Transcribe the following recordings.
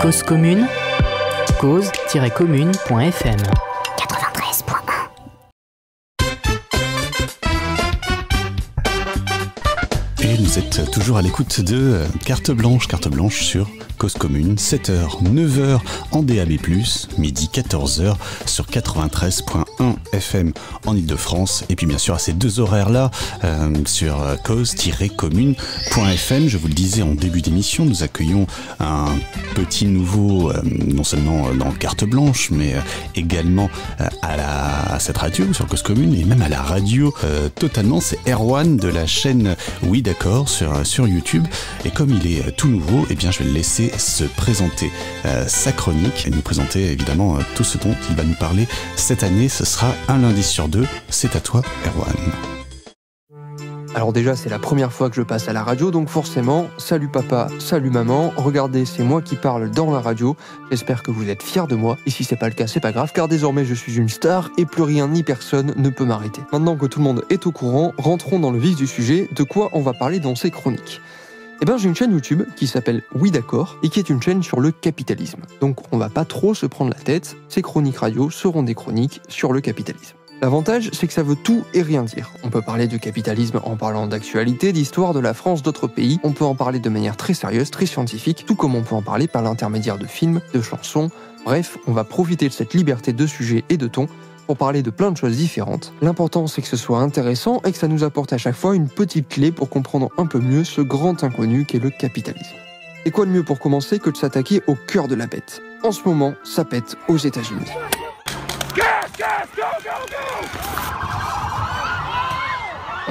Cause commune, cause-commune.fm 93.1. Et vous êtes toujours à l'écoute de Carte Blanche sur Cause Commune, 7h, 9h en DAB+, midi 14h sur 93.1 FM en Ile-de-France. Et puis bien sûr à ces deux horaires-là sur cause-commune.fm. Je vous le disais en début d'émission, nous accueillons un petit nouveau, non seulement dans Carte Blanche, mais également à cette radio sur Cause Commune et même à la radio totalement. C'est Erwan de la chaîne Oui D'accord sur YouTube. Et comme il est tout nouveau, eh bien je vais le laisser se présenter sa chronique et nous présenter évidemment tout ce dont il va nous parler cette année. Ce sera un lundi sur deux. C'est à toi, Erwan. Alors déjà, c'est la première fois que je passe à la radio, donc forcément, salut papa, salut maman, regardez, c'est moi qui parle dans la radio, j'espère que vous êtes fiers de moi, et si c'est pas le cas, c'est pas grave, car désormais je suis une star, et plus rien ni personne ne peut m'arrêter. Maintenant que tout le monde est au courant, rentrons dans le vif du sujet, de quoi on va parler dans ces chroniques. Eh ben, j'ai une chaîne YouTube qui s'appelle Oui D'accord et qui est une chaîne sur le capitalisme. Donc on va pas trop se prendre la tête, ces chroniques radio seront des chroniques sur le capitalisme. L'avantage, c'est que ça veut tout et rien dire. On peut parler de capitalisme en parlant d'actualité, d'histoire de la France, d'autres pays. On peut en parler de manière très sérieuse, très scientifique, tout comme on peut en parler par l'intermédiaire de films, de chansons. Bref, on va profiter de cette liberté de sujet et de ton pour parler de plein de choses différentes. L'important, c'est que ce soit intéressant et que ça nous apporte à chaque fois une petite clé pour comprendre un peu mieux ce grand inconnu qu'est le capitalisme. Et quoi de mieux pour commencer que de s'attaquer au cœur de la bête. En ce moment, ça pète aux États-Unis.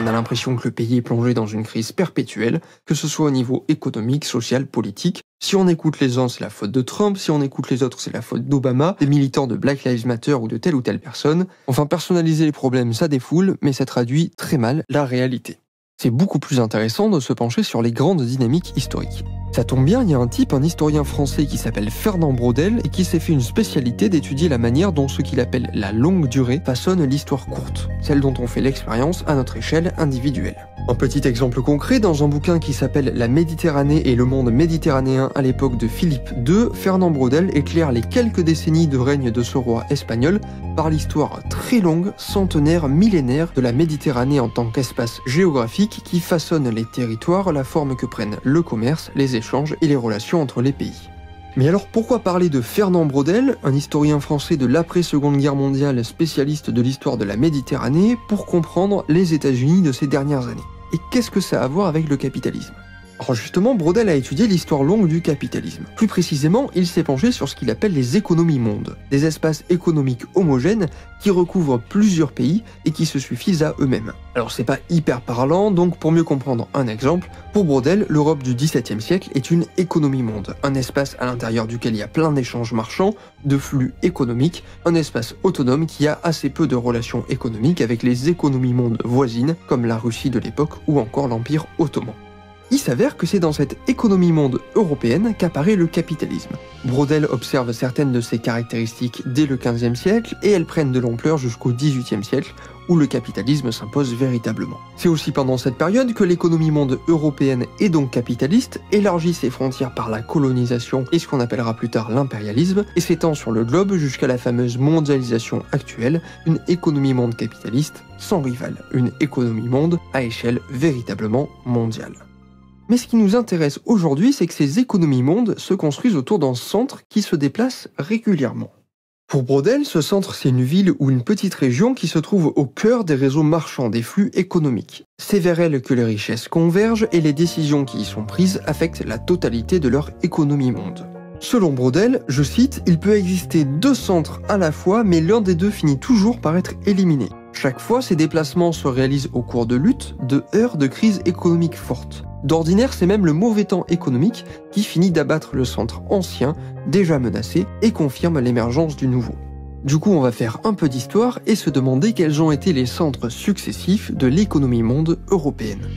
On a l'impression que le pays est plongé dans une crise perpétuelle, que ce soit au niveau économique, social, politique. Si on écoute les uns, c'est la faute de Trump, si on écoute les autres, c'est la faute d'Obama, des militants de Black Lives Matter ou de telle ou telle personne. Enfin, personnaliser les problèmes, ça défoule, mais ça traduit très mal la réalité. C'est beaucoup plus intéressant de se pencher sur les grandes dynamiques historiques. Ça tombe bien, il y a un historien français qui s'appelle Fernand Braudel et qui s'est fait une spécialité d'étudier la manière dont ce qu'il appelle la longue durée façonne l'histoire courte, celle dont on fait l'expérience à notre échelle individuelle. Un petit exemple concret, dans un bouquin qui s'appelle La Méditerranée et le monde méditerranéen à l'époque de Philippe II, Fernand Braudel éclaire les quelques décennies de règne de ce roi espagnol par l'histoire très longue, centenaire, millénaire de la Méditerranée en tant qu'espace géographique qui façonne les territoires, la forme que prennent le commerce, les échanges et les relations entre les pays. Mais alors pourquoi parler de Fernand Braudel, un historien français de l'après-Seconde Guerre mondiale spécialiste de l'histoire de la Méditerranée, pour comprendre les États-Unis de ces dernières années? Et qu'est-ce que ça a à voir avec le capitalisme? Alors justement, Braudel a étudié l'histoire longue du capitalisme. Plus précisément, il s'est penché sur ce qu'il appelle les économies-mondes, des espaces économiques homogènes qui recouvrent plusieurs pays et qui se suffisent à eux-mêmes. Alors c'est pas hyper parlant, donc pour mieux comprendre un exemple, pour Braudel, l'Europe du XVIIe siècle est une économie-monde, un espace à l'intérieur duquel il y a plein d'échanges marchands, de flux économiques, un espace autonome qui a assez peu de relations économiques avec les économies-mondes voisines, comme la Russie de l'époque ou encore l'Empire ottoman. Il s'avère que c'est dans cette économie-monde européenne qu'apparaît le capitalisme. Braudel observe certaines de ces caractéristiques dès le XVe siècle et elles prennent de l'ampleur jusqu'au XVIIIe siècle où le capitalisme s'impose véritablement. C'est aussi pendant cette période que l'économie-monde européenne et donc capitaliste élargit ses frontières par la colonisation et ce qu'on appellera plus tard l'impérialisme et s'étend sur le globe jusqu'à la fameuse mondialisation actuelle, une économie-monde capitaliste sans rival, une économie-monde à échelle véritablement mondiale. Mais ce qui nous intéresse aujourd'hui, c'est que ces économies-mondes se construisent autour d'un centre qui se déplace régulièrement. Pour Braudel, ce centre, c'est une ville ou une petite région qui se trouve au cœur des réseaux marchands, des flux économiques. C'est vers elle que les richesses convergent et les décisions qui y sont prises affectent la totalité de leur économie-monde. Selon Braudel, je cite, « Il peut exister deux centres à la fois, mais l'un des deux finit toujours par être éliminé. Chaque fois, ces déplacements se réalisent au cours de luttes, de heurts, de crises économiques fortes. D'ordinaire, c'est même le mauvais temps économique qui finit d'abattre le centre ancien, déjà menacé, et confirme l'émergence du nouveau. » Du coup, on va faire un peu d'histoire et se demander quels ont été les centres successifs de l'économie-monde européenne.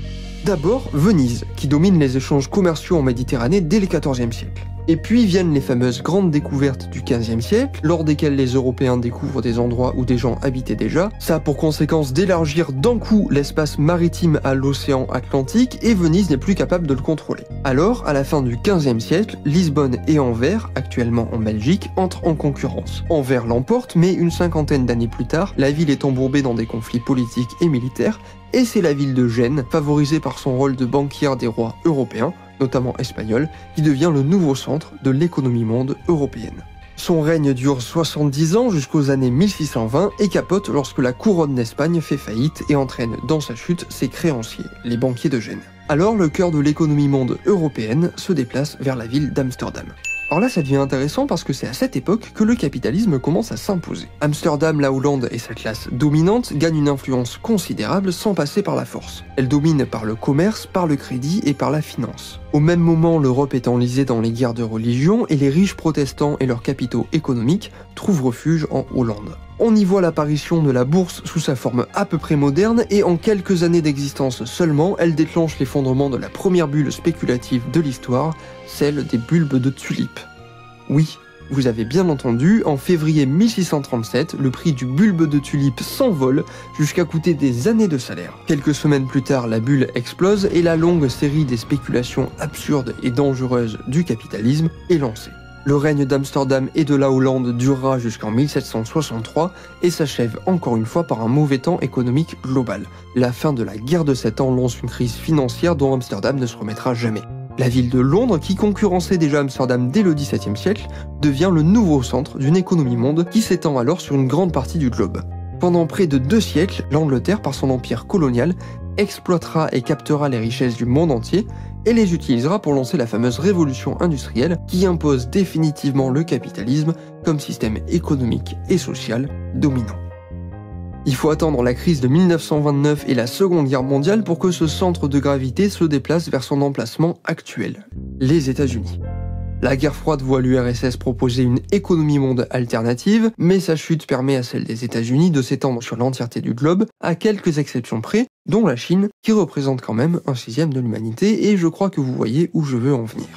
D'abord, Venise, qui domine les échanges commerciaux en Méditerranée dès le XIVe siècle. Et puis viennent les fameuses grandes découvertes du XVe siècle, lors desquelles les Européens découvrent des endroits où des gens habitaient déjà. Ça a pour conséquence d'élargir d'un coup l'espace maritime à l'océan Atlantique et Venise n'est plus capable de le contrôler. Alors, à la fin du XVe siècle, Lisbonne et Anvers, actuellement en Belgique, entrent en concurrence. Anvers l'emporte, mais une cinquantaine d'années plus tard, la ville est embourbée dans des conflits politiques et militaires, et c'est la ville de Gênes, favorisée par son rôle de banquière des rois européens, notamment espagnol, qui devient le nouveau centre de l'économie monde européenne. Son règne dure 70 ans jusqu'aux années 1620 et capote lorsque la couronne d'Espagne fait faillite et entraîne dans sa chute ses créanciers, les banquiers de Gênes. Alors le cœur de l'économie monde européenne se déplace vers la ville d'Amsterdam. Alors là, ça devient intéressant parce que c'est à cette époque que le capitalisme commence à s'imposer. Amsterdam, la Hollande et sa classe dominante gagnent une influence considérable sans passer par la force. Elle domine par le commerce, par le crédit et par la finance. Au même moment, l'Europe est enlisée dans les guerres de religion et les riches protestants et leurs capitaux économiques trouvent refuge en Hollande. On y voit l'apparition de la bourse sous sa forme à peu près moderne et en quelques années d'existence seulement, elle déclenche l'effondrement de la première bulle spéculative de l'histoire, celle des bulbes de tulipes. Oui, vous avez bien entendu, en février 1637, le prix du bulbe de tulipe s'envole jusqu'à coûter des années de salaire. Quelques semaines plus tard, la bulle explose et la longue série des spéculations absurdes et dangereuses du capitalisme est lancée. Le règne d'Amsterdam et de la Hollande durera jusqu'en 1763 et s'achève encore une fois par un mauvais temps économique global. La fin de la guerre de 7 ans lance une crise financière dont Amsterdam ne se remettra jamais. La ville de Londres, qui concurrençait déjà Amsterdam dès le XVIIe siècle, devient le nouveau centre d'une économie monde qui s'étend alors sur une grande partie du globe. Pendant près de 2 siècles, l'Angleterre, par son empire colonial, exploitera et captera les richesses du monde entier et les utilisera pour lancer la fameuse révolution industrielle qui impose définitivement le capitalisme comme système économique et social dominant. Il faut attendre la crise de 1929 et la Seconde Guerre mondiale pour que ce centre de gravité se déplace vers son emplacement actuel, les États-Unis. La guerre froide voit l'URSS proposer une économie monde alternative, mais sa chute permet à celle des États-Unis de s'étendre sur l'entièreté du globe, à quelques exceptions près, dont la Chine, qui représente quand même 1/6 de l'humanité, et je crois que vous voyez où je veux en venir.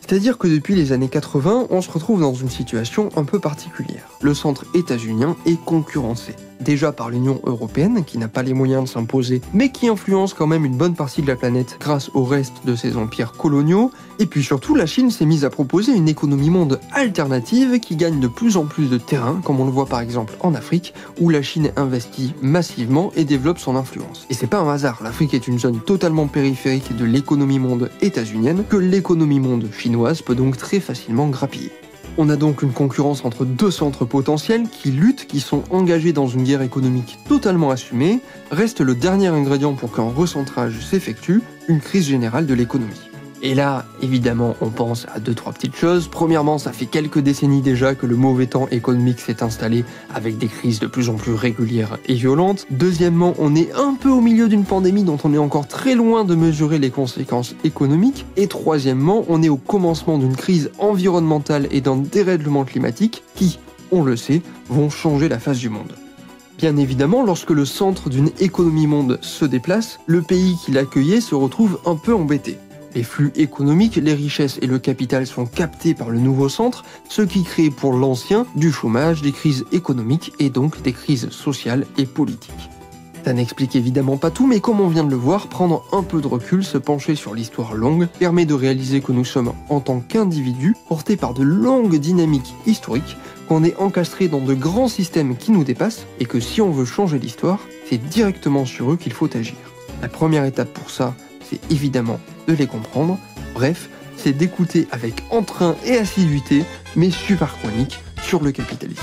C'est-à-dire que depuis les années 80, on se retrouve dans une situation un peu particulière. Le centre états-unien est concurrencé. Déjà par l'Union européenne, qui n'a pas les moyens de s'imposer, mais qui influence quand même une bonne partie de la planète grâce au reste de ses empires coloniaux. Et puis surtout, la Chine s'est mise à proposer une économie monde alternative qui gagne de plus en plus de terrain, comme on le voit par exemple en Afrique, où la Chine investit massivement et développe son influence. Et c'est pas un hasard, l'Afrique est une zone totalement périphérique de l'économie monde états-unienne, que l'économie monde chinoise peut donc très facilement grappiller. On a donc une concurrence entre 2 centres potentiels qui luttent, qui sont engagés dans une guerre économique totalement assumée. Reste le dernier ingrédient pour qu'un recentrage s'effectue, une crise générale de l'économie. Et là, évidemment, on pense à 2-3 petites choses. Premièrement, ça fait quelques décennies déjà que le mauvais temps économique s'est installé avec des crises de plus en plus régulières et violentes. Deuxièmement, on est un peu au milieu d'une pandémie dont on est encore très loin de mesurer les conséquences économiques. Et troisièmement, on est au commencement d'une crise environnementale et d'un dérèglement climatique qui, on le sait, vont changer la face du monde. Bien évidemment, lorsque le centre d'une économie monde se déplace, le pays qui l'accueillait se retrouve un peu embêté. Les flux économiques, les richesses et le capital sont captés par le nouveau centre, ce qui crée pour l'ancien du chômage, des crises économiques et donc des crises sociales et politiques. Ça n'explique évidemment pas tout, mais comme on vient de le voir, prendre un peu de recul, se pencher sur l'histoire longue, permet de réaliser que nous sommes, en tant qu'individus, portés par de longues dynamiques historiques, qu'on est encastrés dans de grands systèmes qui nous dépassent, et que si on veut changer l'histoire, c'est directement sur eux qu'il faut agir. La première étape pour ça, c'est évidemment de les comprendre. Bref, c'est d'écouter avec entrain et assiduité mes super chroniques sur le capitalisme.